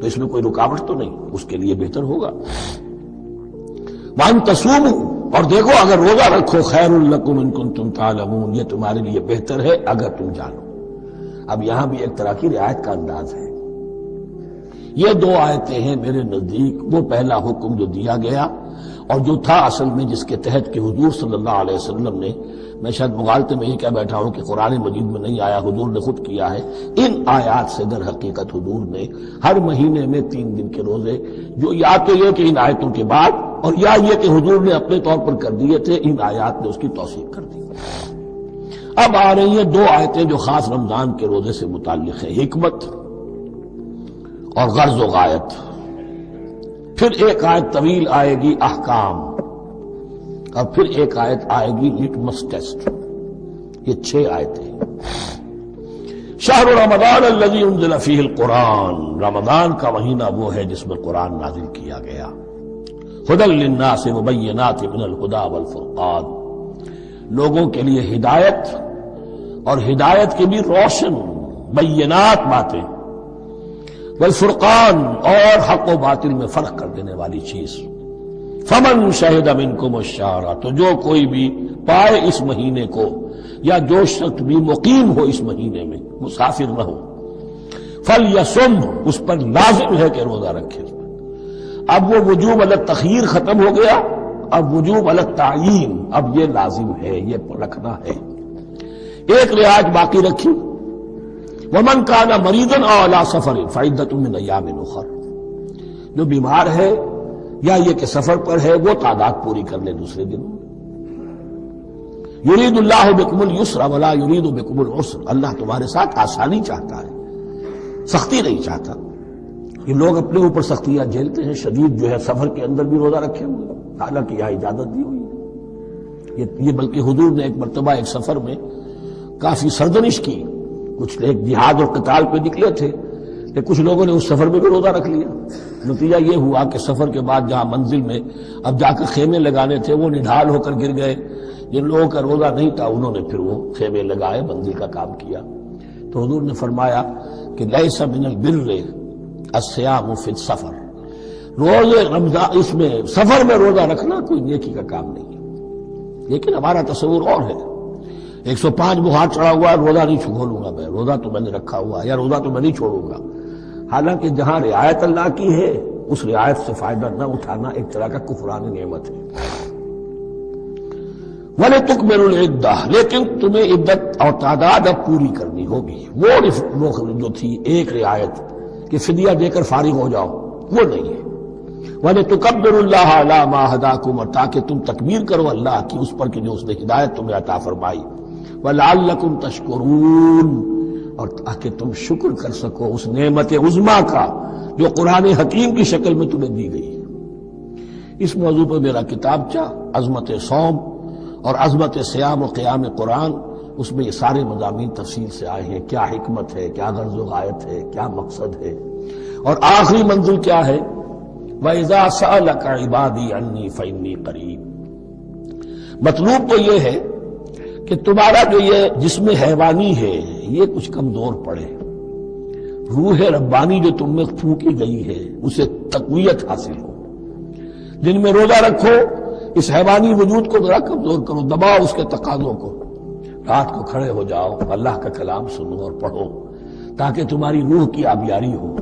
تو اس میں کوئی رکاوٹ تو نہیں، اس کے لیے بہتر ہوگا۔ وَأَن تَصُومُوا، اور دیکھو اگر روزہ رکھو، خیر لکم ان کنتم تعلمون، یہ تمہارے لیے بہتر ہے اگر تم جانو۔ اب یہاں بھی ایک طرح کی رعایت کا انداز ہے۔ یہ دو آیتیں ہیں میرے نزدیک وہ پہلا حکم جو دیا گیا اور جو تھا اصل میں جس کے تحت کہ حضور صلی اللہ علیہ وسلم نے، میں شاید مغالطے میں یہ کہہ بیٹھا ہوں کہ قرآن مجید میں نہیں آیا، حضور نے خود کیا ہے، ان آیات سے در حقیقت حضور نے ہر مہینے میں 3 دن کے روزے، جو یا تو یہ کہ ان آیتوں کے بعد، اور یا یہ کہ حضور نے اپنے طور پر کر دیے تھے، ان آیات نے اس کی توثیق کر دی۔ اب آ رہی ہیں 2 آیتیں جو خاص رمضان کے روزے سے متعلق ہیں، حکمت اور غرض و غایت۔ پھر ایک آیت طویل آئے گی احکام، اور پھر ایک آیت آئے گی لٹمس ٹیسٹ۔ یہ 6 آیتیں ہیں۔ شہر رمضان الذی انزل فیہ القرآن، رمضان کا مہینہ وہ ہے جس میں قرآن نازل کیا گیا۔ ھدی للناس وبینات من الھدی والفرقان، لوگوں کے لیے ہدایت، اور ہدایت کی بھی روشن بینات باتیں، والفرقان، اور حق و باطل میں فرق کر دینے والی چیز۔ فمن شہد منکم الشہر، تو جو کوئی بھی پائے اس مہینے کو، یا جو شخص بھی مقیم ہو اس مہینے میں، مسافر نہ ہو، فلیصم، اس پر لازم ہے کہ روزہ رکھے۔ اب وہ وجوب علی التخییر ختم ہو گیا، اب وجوب علی التعیین، اب یہ لازم ہے، یہ رکھنا ہے۔ ایک رعایت باقی رکھی، ومن کان مریضا او علی سفر فعدۃ من ایام اخر، جو بیمار ہے یا یہ کہ سفر پر ہے وہ تعداد پوری کر لے دوسرے دنوں۔ یرید اللہ بکم اليسر ولا یرید بکم العسر، اللہ تمہارے ساتھ آسانی چاہتا ہے، سختی نہیں چاہتا۔ یہ لوگ اپنے اوپر سختیاں جھیلتے ہیں، شدید جو ہے سفر کے اندر بھی روزہ رکھے ہوئے، حالانکہ یہاں اجازت دی ہوئی ہے۔ یہ بلکہ حضور نے ایک مرتبہ ایک سفر میں کافی سرزنش کی، کچھ ایک جہاد اور قتال پہ نکلے تھے، کہ کچھ لوگوں نے اس سفر میں بھی روزہ رکھ لیا۔ نتیجہ یہ ہوا کہ سفر کے بعد جہاں منزل میں اب جا کر خیمے لگانے تھے وہ نڈھال ہو کر گر گئے، جن لوگوں کا روزہ نہیں تھا انہوں نے پھر وہ خیمے لگائے، منزل کا کام کیا۔ تو حضور نے فرمایا کہ لیس من البر الصیام فی السفر، روزے رمضان اس میں سفر میں روزہ رکھنا کوئی نیکی کا کام نہیں ہے۔ لیکن ہمارا تصور اور ہے، 105 بخار چڑھا ہوا ہے، روزہ نہیں کھولوں گا میں، روزہ تو میں نے رکھا ہوا ہے، یا روزہ تو میں نہیں چھوڑوں گا۔ حالانکہ جہاں رعایت اللہ کی ہے اس رعایت سے فائدہ نہ اٹھانا ایک طرح کا کفران نعمت ہے۔ وَلِتُكْمِلُوا الْعِدَّةَ، لیکن تمہیں عدت اور تعداد اب پوری کرنی ہوگی۔ وہ جو تھی ایک رعایت کہ فدیہ دے کر فارغ ہو جاؤ، وہ نہیں ہے۔ وَلِتُكَبِّرُوا اللَّهَ عَلَىٰ مَا هَدَاكُمْ، اور تاکہ تم تکبیر کرو اللہ کی اس پر کہ جو اس نے ہدایت تمہیں عطا فرمائی۔ وَلَعَلَّكُمْ تَشْكُرُونَ، اور تاکہ تم شکر کر سکو اس نعمت عظمیٰ کا جو قرآن حکیم کی شکل میں تمہیں دی گئی ہے۔ اس موضوع پر میرا کتابچہ عظمت صوم اور عظمت صیام و قیام قرآن، اس میں یہ سارے مضامین تفصیل سے آئے ہیں، کیا حکمت ہے، کیا غرض و غایت ہے، کیا مقصد ہے، اور آخری منزل کیا ہے، وَإِذَا سَأَلَكَ عِبَادِي عَنِّي فَإِنِّي قَرِيبٌ۔ مطلوب تو یہ ہے کہ تمہارا جو یہ جسم حیوانی ہے یہ کچھ کمزور پڑے، روح ربانی جو تم میں پھونکی گئی ہے اسے تقویت حاصل ہو۔ دن میں روزہ رکھو، اس حیوانی وجود کو ذرا کمزور کرو، دباؤ اس کے تقاضوں کو، رات کو کھڑے ہو جاؤ، اللہ کا کلام سنو اور پڑھو، تاکہ تمہاری روح کی آبیاری ہو،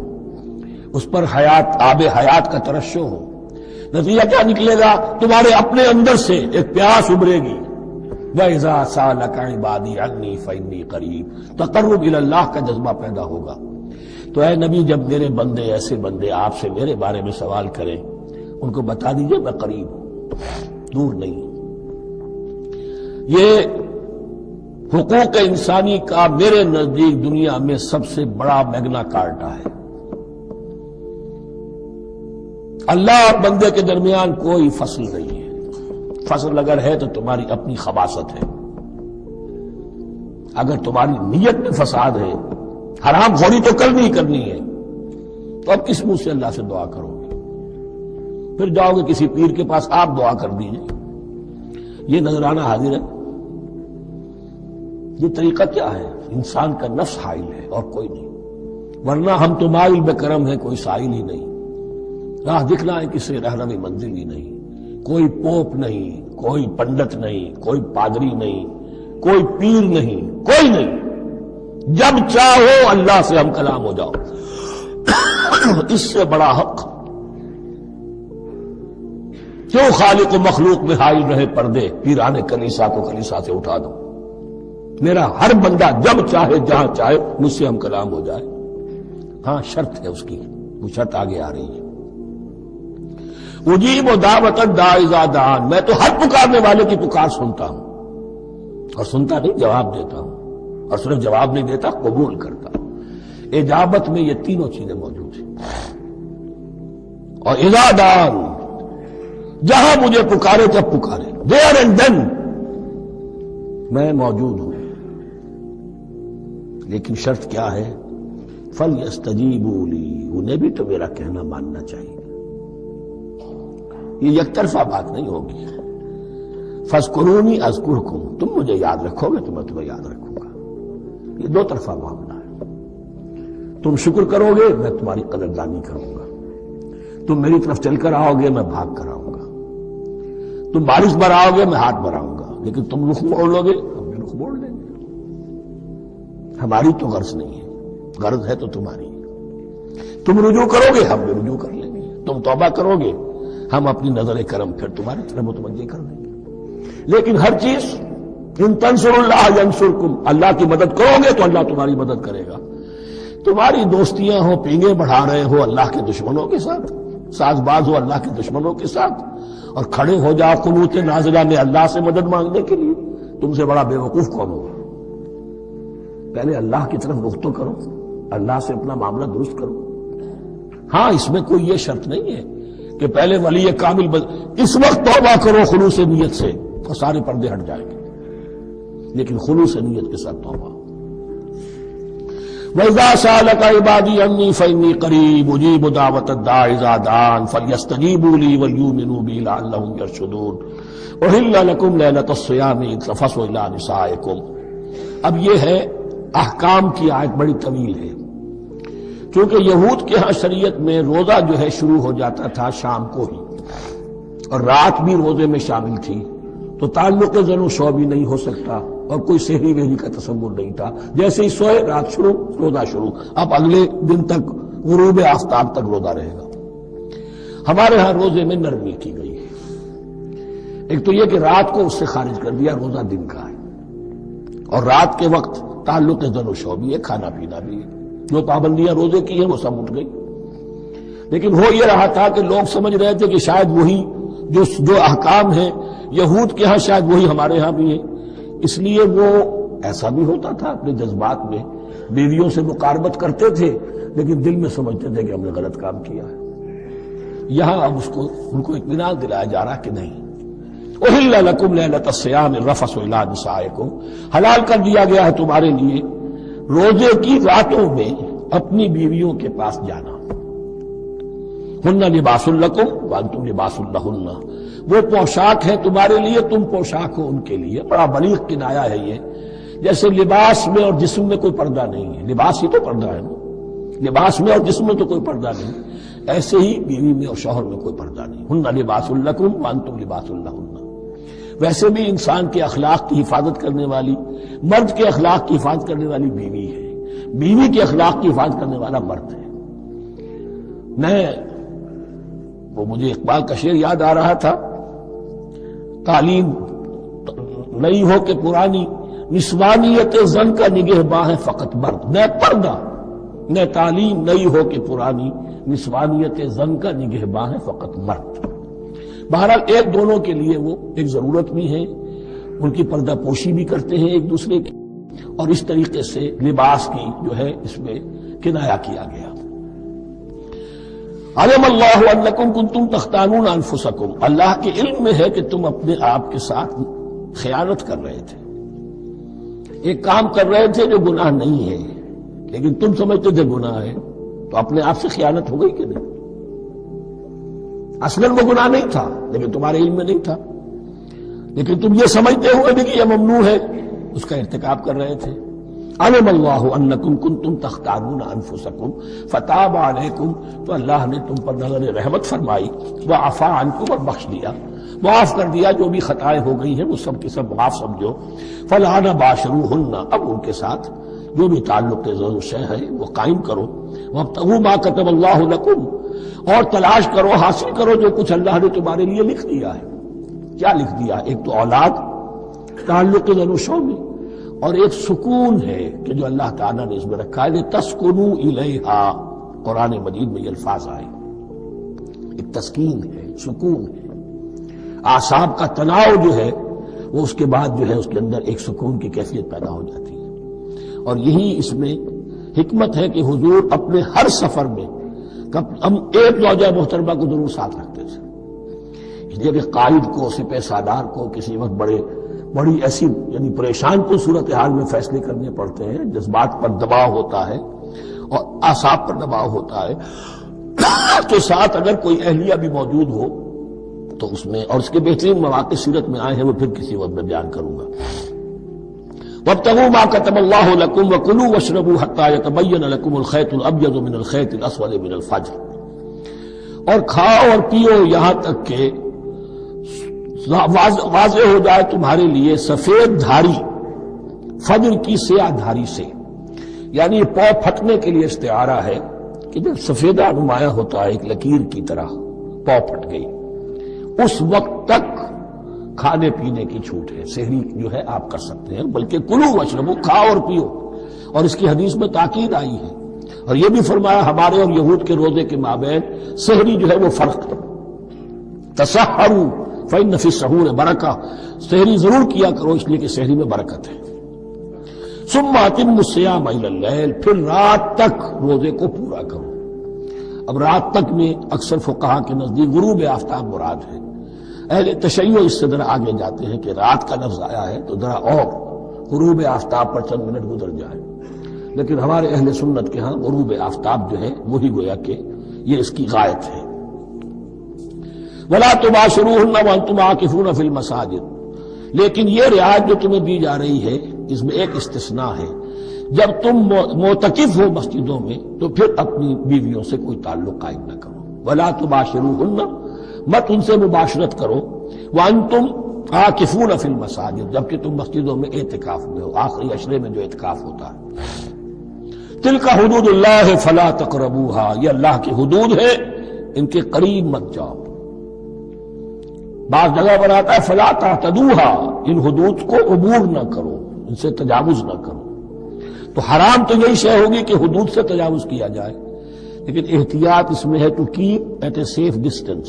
اس پر آب حیات کا ترشح ہو۔ نتیجہ کیا نکلے گا؟ تمہارے اپنے اندر سے ایک پیاس ابھرے گی، وَإِذَا سَأَلَكَ عِبَادِي عَنِّي فَإِنِّي قَرِيبٌ، تقرب الی اللہ کا جذبہ پیدا ہوگا۔ تو اے نبی، جب میرے بندے، ایسے بندے آپ سے میرے بارے میں سوال کریں، ان کو بتا دیجئے میں قریب ہوں، دور نہیں۔ یہ حقوق انسانی کا میرے نزدیک دنیا میں سب سے بڑا میگنا کارٹا ہے۔ اللہ اور بندے کے درمیان کوئی فصل نہیں ہے، فصل اگر ہے تو تمہاری اپنی خباثت ہے۔ اگر تمہاری نیت میں فساد ہے، حرام خوری تو کرنی ہی کرنی ہے، تو اب کس منہ سے اللہ سے دعا کرو گے؟ پھر جاؤ گے کسی پیر کے پاس، آپ دعا کر دیجیے، یہ نذرانہ حاضر ہے؟ یہ طریقہ کیا ہے؟ انسان کا نفس حائل ہے اور کوئی نہیں، ورنہ ہم تو مائل بے کرم ہیں، کوئی سائل ہی نہیں، راہ دکھنا ہے کسی رہنمی منزل ہی نہیں، کوئی پوپ نہیں، کوئی پنڈت نہیں، کوئی پادری نہیں، کوئی پیر نہیں، کوئی نہیں، جب چاہو اللہ سے ہم کلام ہو جاؤ۔ اس سے بڑا حق کیوں خالق و مخلوق میں حائل رہے پردے، پیران کلیسا کو کلیسا سے اٹھا دو، میرا ہر بندہ جب چاہے جہاں چاہے مجھ سے ہم کلام ہو جائے۔ ہاں شرط ہے اس کی، وہ شرط آگے آ رہی ہے، اجیب و دعوت الداعی اذا دعان، میں تو ہر پکارنے والے کی پکار سنتا ہوں، اور سنتا نہیں جواب دیتا ہوں، اور صرف جواب نہیں دیتا قبول کرتا ہوں۔ اجابت میں یہ تینوں چیزیں موجود ہیں، اور اذا دعان، جہاں مجھے پکارے جب پکارے، دیر اینڈ دین میں موجود ہوں، لیکن شرط کیا ہے؟ فَلْيَسْتَجِيبُوا لِي، انہیں بھی تو میرا کہنا ماننا چاہیے، یہ یک طرفہ بات نہیں ہوگی۔ فَاذْكُرُونِي أَذْكُرْكُمْ، تم مجھے یاد رکھو گے تو میں تمہیں یاد رکھوں گا، یہ دو طرفہ معاملہ ہے۔ تم شکر کرو گے میں تمہاری قدردانی کروں گا، تم میری طرف چل کر آؤ گے میں بھاگ کر آؤں گا، تم بارش برآؤ گے میں ہاتھ بڑھاؤں گا، لیکن تم رخ موڑ لو گے ہم بھی رخ موڑ لیں گے۔ ہماری تو غرض نہیں ہے، غرض ہے تو تمہاری، تم رجوع کرو گے ہم بھی رجوع کر لیں گے، تم توبہ کرو گے ہم اپنی نظر کرم پھر تمہاری طرف متوجہ کر دیں گے۔ لیکن ہر چیز ان تنصر اللہ ینصرکم، اللہ کی مدد کرو گے تو اللہ تمہاری مدد کرے گا۔ تمہاری دوستیاں ہو، پینگے بڑھا رہے ہو اللہ کے دشمنوں کے ساتھ، ساز باز ہو اللہ کے دشمنوں کے ساتھ، اور کھڑے ہو جاؤ قنوت نازلہ میں اللہ سے مدد مانگنے کے لیے، تم سے بڑا بے وقوف کون ہوگا؟ پہلے اللہ کی طرف رخ تو کرو، اللہ سے اپنا معاملہ درست کرو۔ ہاں اس میں کوئی یہ شرط نہیں ہے کہ پہلے ولی کامل اس وقت توبہ کرو خلوص نیت سے اور سارے پردے ہٹ جائیں گے، لیکن خلوص نیت کے ساتھ توبہ۔ وَإِذَا سَأَلَكَ عِبَادِي عَنِّي فَإِنِّي قَرِيبٌ أُجِيبُ دَعْوَةَ الدَّاعِ إِذَا دَعَانِ فَلْيَسْتَجِيبُوا لِي وَلْيُؤْمِنُوا بِي لَعَلَّهُمْ يَرْشُدُونَ أُحِلَّ لَكُمْ لَيْلَةَ الصِّيَامِ إِذْ تَفَضُّلُوا إِلَىٰ نِسَائِكُمْ۔ اب یہ ہے احکام کی آیت، بڑی طویل ہے، چونکہ یہود کے ہاں شریعت میں روزہ جو ہے شروع ہو جاتا تھا شام کو ہی، اور رات بھی روزے میں شامل تھی، تو تعلق زن و شو بھی نہیں ہو سکتا، اور کوئی سحری وحری کا تصور نہیں تھا، جیسے ہی سوئے رات شروع روزہ شروع، اب اگلے دن تک غروب آفتاب تک روزہ رہے گا۔ ہمارے ہاں روزے میں نرمی کی گئی ہے، ایک تو یہ کہ رات کو اس سے خارج کر دیا، روزہ دن کا ہے، اور رات کے وقت تعلق زن و شو بھی ہے، کھانا پینا بھی ہے، جو پابندیاں روزے کی ہیں وہ سب اٹھ گئی۔ لیکن ہو یہ رہا تھا کہ لوگ سمجھ رہے تھے کہ شاید وہی جو احکام ہیں یہود کے ہاں شاید وہی ہمارے ہاں بھی ہیں، اس لیے وہ ایسا بھی ہوتا تھا اپنے جذبات میں بیویوں سے مقاربت کرتے تھے، لیکن دل میں سمجھتے تھے کہ ہم نے غلط کام کیا ہے۔ یہاں اب ان کو اطمینان دلایا جا رہا کہ نہیں، احل لکم لیلۃ الصیام الرفث الی نسائکم، حلال کر دیا گیا ہے تمہارے لیے روزے کی راتوں میں اپنی بیویوں کے پاس جانا۔ ہن لباس لکم وانتم لباس لہن، وہ پوشاک ہے تمہارے لیے، تم پوشاک ہو ان کے لیے۔ بڑا بلیغ کنایا ہے یہ، جیسے لباس میں اور جسم میں کوئی پردہ نہیں ہے، لباس ہی تو پردہ ہے نا، لباس میں اور جسم میں تو کوئی پردہ نہیں، ایسے ہی بیوی میں اور شوہر میں کوئی پردہ نہیں۔ ہن لباس لکم وانتم لباس لہن۔ ویسے بھی انسان کے اخلاق کی حفاظت کرنے والی، مرد کے اخلاق کی حفاظت کرنے والی بیوی ہے، بیوی کے اخلاق کی حفاظت کرنے والا مرد ہے۔ وہ مجھے اقبال کا شعر یاد آ رہا تھا، تعلیم نئی ہو کہ پرانی، نسوانیت زن کا نگہباں ہے فقط مرد، نہ پردہ نہ تعلیم نئی ہو کہ پرانی، نسوانیت زن کا نگہباں ہے فقط مرد۔ بہرحال ایک دونوں کے لیے وہ ایک ضرورت بھی ہے، ان کی پردہ پوشی بھی کرتے ہیں ایک دوسرے کی، اور اس طریقے سے لباس کی جو ہے اس میں کنایا کیا گیا۔ علم اللہ انکم کنتم تختانون انفسکم، اللہ کے علم میں ہے کہ تم اپنے آپ کے ساتھ خیانت کر رہے تھے، ایک کام کر رہے تھے جو گناہ نہیں ہے لیکن تم سمجھتے تھے گناہ ہے، تو اپنے آپ سے خیانت ہو گئی کہ نہیں؟ اصلاً وہ گناہ نہیں تھا لیکن تمہارے علم میں نہیں تھا، لیکن تم یہ سمجھتے ہوئے بھی کہ یہ ممنوع ہے اس کا ارتکاب کر رہے تھے۔ علم اللہ انکم کنتم تختارون انفسکم فتاب علیکم، تو اللہ نے تم پر نظر رحمت فرمائی، وعفا عنکم، اور بخش دیا، معاف کر دیا، جو بھی خطائیں ہو گئی ہیں وہ سب کے سب معاف سمجھو۔ فالآن باشروہن، اب ان کے ساتھ جو بھی تعلق ضرور ہے وہ قائم کرو، وابتغوا ما کتب اللہ لکم، اور تلاش کرو، حاصل کرو جو کچھ اللہ نے تمہارے لیے لکھ دیا ہے۔ کیا لکھ دیا؟ ایک تو اولاد، تعلق ضرور میں، اور ایک سکون ہے کہ جو اللہ تعالیٰ نے اس میں رکھا ہے، تسکنوا الیہا، قرآن مجید میں یہ الفاظ آئے، ایک تسکین ہے، سکون ہے، اعصاب کا تناؤ جو ہے وہ اس کے بعد جو ہے اس کے اندر ایک سکون کی کیفیت پیدا ہو جاتی ہے۔ اور یہی اس میں حکمت ہے کہ حضور اپنے ہر سفر میں ہم ایک زوجہ محترمہ کو ضرور ساتھ رکھتے تھے، اس لیے کہ قائد کو، سپہ سالار کو کسی وقت بڑی ایسی یعنی پریشان کن صورتحال میں فیصلے کرنے پڑتے ہیں، جذبات پر دباؤ ہوتا ہے اور اعصاب پر دباؤ ہوتا ہے، تو ساتھ اگر کوئی اہلیہ بھی موجود ہو تو اس میں، اور اس کے بہترین مواقع سیرت میں آئے ہیں، وہ پھر کسی وقت میں بیان کروں گا۔ وابتغوا ما كتب الله لكم وكلوا واشربوا حتى يتبين لكم الخيط الابيض من الخيط الاسود من الفجر، اور کھاؤ اور پیو یہاں تک کہ واضح ہو جائے تمہارے لیے سفید دھاری فجر کی سیاہ دھاری سے، یعنی یہ پاؤ پھٹنے کے لیے استعارہ ہے کہ جب سفیدہ نمایاں ہوتا ہے ایک لکیر کی طرح، پاؤ پھٹ گئی، اس وقت تک کھانے پینے کی چھوٹ ہے، سحری جو ہے آپ کر سکتے ہیں، بلکہ کلوا واشربوا، کھاؤ اور پیو، اور اس کی حدیث میں تاکید آئی ہے، اور یہ بھی فرمایا ہمارے اور یہود کے روزے کے مابین سحری جو ہے وہ فرق ہے، تسحروا فإن فی السحور برکہ، سحری ضرور کیا کرو اس لیے کہ سحری میں برکت ہے۔ ثم اتموا الصیام الی اللیل، پھر رات تک روزے کو پورا کرو۔ اب رات تک میں اکثر فقہا کے نزدیک غروب آفتاب مراد ہے، اہل تشیع اس سے ذرا آگے جاتے ہیں کہ رات کا لفظ آیا ہے تو ذرا اور غروب آفتاب پر چند منٹ گزر جائے، لیکن ہمارے اہل سنت کے ہاں غروب آفتاب جو ہے وہی گویا کہ یہ اس کی غایت ہے۔ وَلَا تُبَاشِرُوهُنَّ وَأَنْتُمْ عَاكِفُونَ فِي الْمَسَاجِدِ، لیکن یہ رعایت جو تمہیں دی جا رہی ہے اس میں ایک استثناء ہے، جب تم معتکف ہو مسجدوں میں تو پھر اپنی بیویوں سے کوئی تعلق قائم نہ کرو۔ وَلَا تُبَاشِرُوهُنَّ، مت ان سے مباشرت کرو، وَأَنْتُمْ عَاكِفُونَ فِي الْمَسَاجِدِ، جبکہ تم مسجدوں میں اعتکاف میں ہو، آخری عشرے میں جو اعتکاف ہوتا ہے۔ تِلْكَ حُدُودُ اللَّهِ فَلَا تَقْرَبُوهَا، یہ اللہ کی حدود ہے، ان کے قریب مت جاؤ۔ بعض جگہ پر آتا ہے فَلَا تَعْتَدُوهَا، ان حدود کو عبور نہ کرو، ان سے تجاوز نہ کرو۔ تو حرام تو یہی شے ہوگی کہ حدود سے تجاوز کیا جائے، لیکن احتیاط اس میں ہے to keep at a safe distance,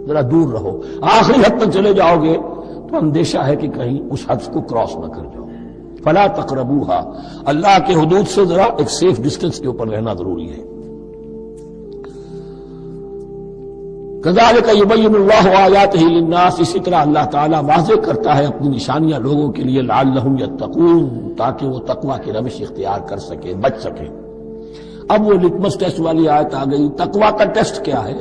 ذرا دور رہو، آخری حد تک چلے جاؤ گے تو اندیشہ ہے کہ کہیں اس حد کو کراس نہ کر جاؤ۔ فلا تقربوها، اللہ کے حدود سے ذرا ایک سیف ڈسٹینس کے اوپر رہنا ضروری ہے۔ کذالک یبین اللہ آیاتہ للناس، اسی طرح اللہ تعالیٰ واضح کرتا ہے اپنی نشانیاں لوگوں کے لیے، لعلہم یتقون، تاکہ وہ تقوی کی روش اختیار کر سکے، بچ سکے۔ اب وہ لٹمس ٹیسٹ والی آیت آ گئی، تقوی کا ٹیسٹ کیا ہے؟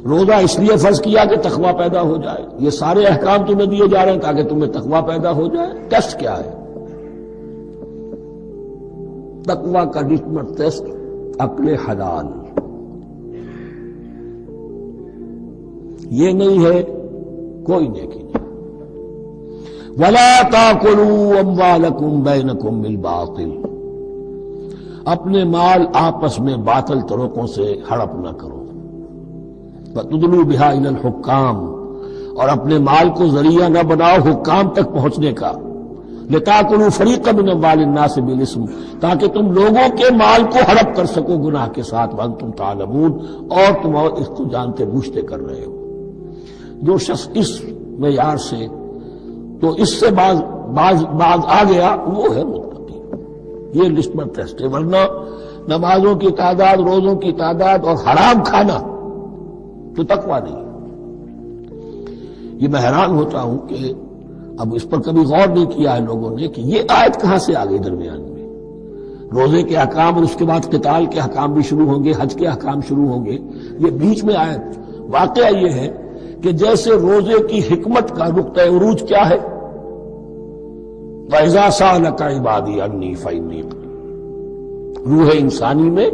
روزہ اس لیے فرض کیا کہ تقوی پیدا ہو جائے، یہ سارے احکام تمہیں دیے جا رہے ہیں تاکہ تمہیں تقوی پیدا ہو جائے، ٹیسٹ کیا ہے؟ تقوی کا لٹمس ٹیسٹ عقل حلال، یہ نہیں ہے کوئی نیکی نہیں۔ وَلَا تَأْكُلُوا أَمْوَالَكُمْ بَيْنَكُمْ بِالْبَاطِلِ، اپنے مال آپس میں باطل طریقوں سے ہڑپ نہ کرو۔ وَتُدْلُوا بِهَا إِلَى الْحُكَّامِ، اور اپنے مال کو ذریعہ نہ بناؤ حکام تک پہنچنے کا، لِتَأْكُلُوا فَرِيقًا مِنْ أَمْوَالِ النَّاسِ بِالْإِثْمِ، تاکہ تم لوگوں کے مال کو ہڑپ کر سکو گناہ کے ساتھ، وَأَنْتُمْ تَعْلَمُونَ، اور تم اس کو جانتے بوجھتے کر رہے ہو۔ جو شخص اس معیار سے تو اس سے باز آ گیا وہ ہے متقی، یہ لسٹ میں ٹیسٹ ہے۔ ورنہ نمازوں کی تعداد، روزوں کی تعداد اور حرام کھانا تو تقویٰ نہیں۔ یہ میں حیران ہوتا ہوں کہ اب اس پر کبھی غور نہیں کیا ہے لوگوں نے کہ یہ آیت کہاں سے آ گئی درمیان میں. روزے کے احکام اور اس کے بعد قتال کے احکام بھی شروع ہوں گے، حج کے احکام شروع ہوں گے، یہ بیچ میں آیت. واقعہ یہ ہے کہ جیسے روزے کی حکمت کا نقطہ عروج کیا ہے، وَإِذَا سَأَلَكَ عِبَادِي عَنِّي فَإِنِّي قَرِيبٌ، روح انسانی میں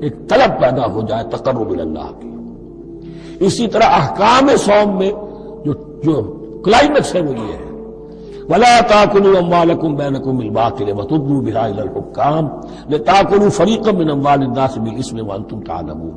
ایک طلب پیدا ہو جائے تقرب اللہ کی. اسی طرح احکام صوم میں جو کلائمیکس ہے وہ یہ ہے، وَلَا تَأْكُلُوا أَمْوَالَكُمْ بَيْنَكُمْ بِالْبَاطِلِ وَتُدْلُوا بِهَا إِلَى الْحُكَّامِ لِتَأْكُلُوا فَرِيقًا مِنْ أَمْوَالِ النَّاسِ بِالْإِثْمِ وَأَنْتُمْ تَعْلَمُونَ.